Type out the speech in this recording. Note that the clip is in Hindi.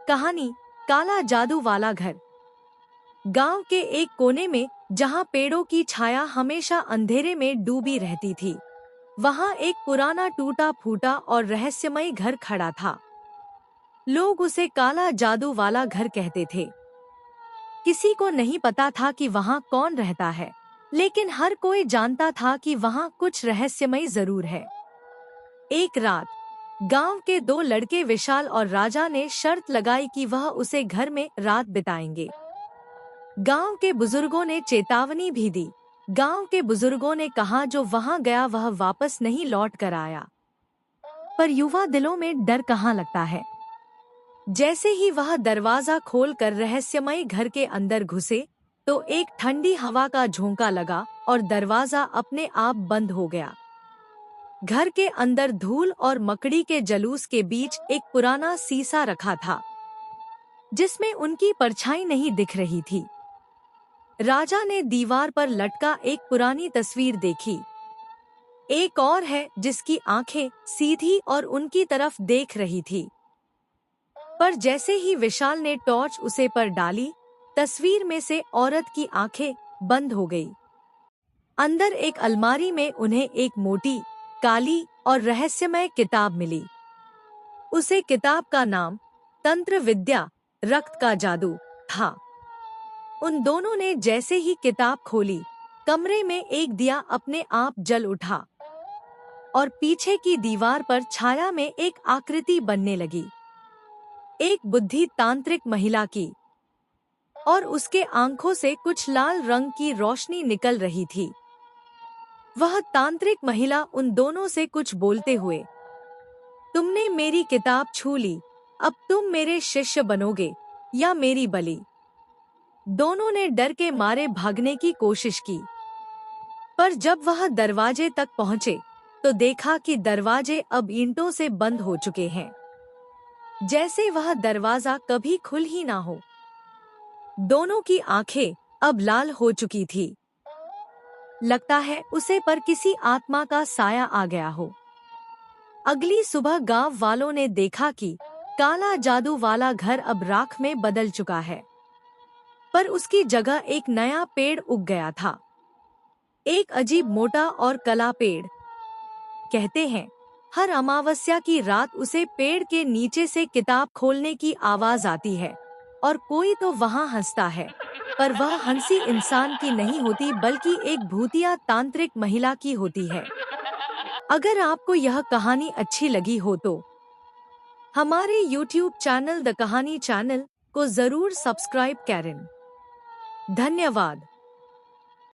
कहानी काला जादू वाला घर। गांव के एक कोने में, जहां पेड़ों की छाया हमेशा अंधेरे में डूबी रहती थी, वहां एक पुराना टूटा फूटा और रहस्यमय घर खड़ा था। लोग उसे काला जादू वाला घर कहते थे। किसी को नहीं पता था कि वहां कौन रहता है, लेकिन हर कोई जानता था कि वहां कुछ रहस्यमय जरूर है। एक रात गांव के दो लड़के विशाल और राजा ने शर्त लगाई कि वह उसे घर में रात बिताएंगे। गांव के बुजुर्गों ने चेतावनी भी दी। गांव के बुजुर्गों ने कहा, जो वहां गया वह वापस नहीं लौट कर आया। पर युवा दिलों में डर कहाँ लगता है। जैसे ही वह दरवाजा खोलकर रहस्यमय घर के अंदर घुसे, तो एक ठंडी हवा का झोंका लगा और दरवाजा अपने आप बंद हो गया। घर के अंदर धूल और मकड़ी के जलूस के बीच एक पुराना शीशा रखा था, जिसमें उनकी परछाई नहीं दिख रही थी। राजा ने दीवार पर लटका एक पुरानी तस्वीर देखी। एक और है जिसकी आंखें सीधी और उनकी तरफ देख रही थी। पर जैसे ही विशाल ने टॉर्च उसे पर डाली, तस्वीर में से औरत की आंखें बंद हो गई। अंदर एक अलमारी में उन्हें एक मोटी, काली और रहस्यमय किताब मिली। उसे किताब का नाम तंत्र विद्या रक्त का जादू था। उन दोनों ने जैसे ही किताब खोली, कमरे में एक दिया अपने आप जल उठा और पीछे की दीवार पर छाया में एक आकृति बनने लगी। एक बुद्धि तांत्रिक महिला की, और उसके आंखों से कुछ लाल रंग की रोशनी निकल रही थी। वह तांत्रिक महिला उन दोनों से कुछ बोलते हुए, तुमने मेरी किताब छू ली, अब तुम मेरे शिष्य बनोगे या मेरी बलि। दोनों ने डर के मारे भागने की कोशिश की, पर जब वह दरवाजे तक पहुंचे तो देखा कि दरवाजे अब ईंटों से बंद हो चुके हैं, जैसे वह दरवाजा कभी खुल ही ना हो। दोनों की आंखें अब लाल हो चुकी थी। लगता है उसे पर किसी आत्मा का साया आ गया हो। अगली सुबह गांव वालों ने देखा कि काला जादू वाला घर अब राख में बदल चुका है, पर उसकी जगह एक नया पेड़ उग गया था। एक अजीब मोटा और कला पेड़। कहते हैं हर अमावस्या की रात उसे पेड़ के नीचे से किताब खोलने की आवाज आती है, और कोई तो वहां हंसता है, पर वह हंसी इंसान की नहीं होती बल्कि एक भूतिया तांत्रिक महिला की होती है। अगर आपको यह कहानी अच्छी लगी हो तो हमारे YouTube चैनल द कहानी चैनल को जरूर सब्सक्राइब करें। धन्यवाद।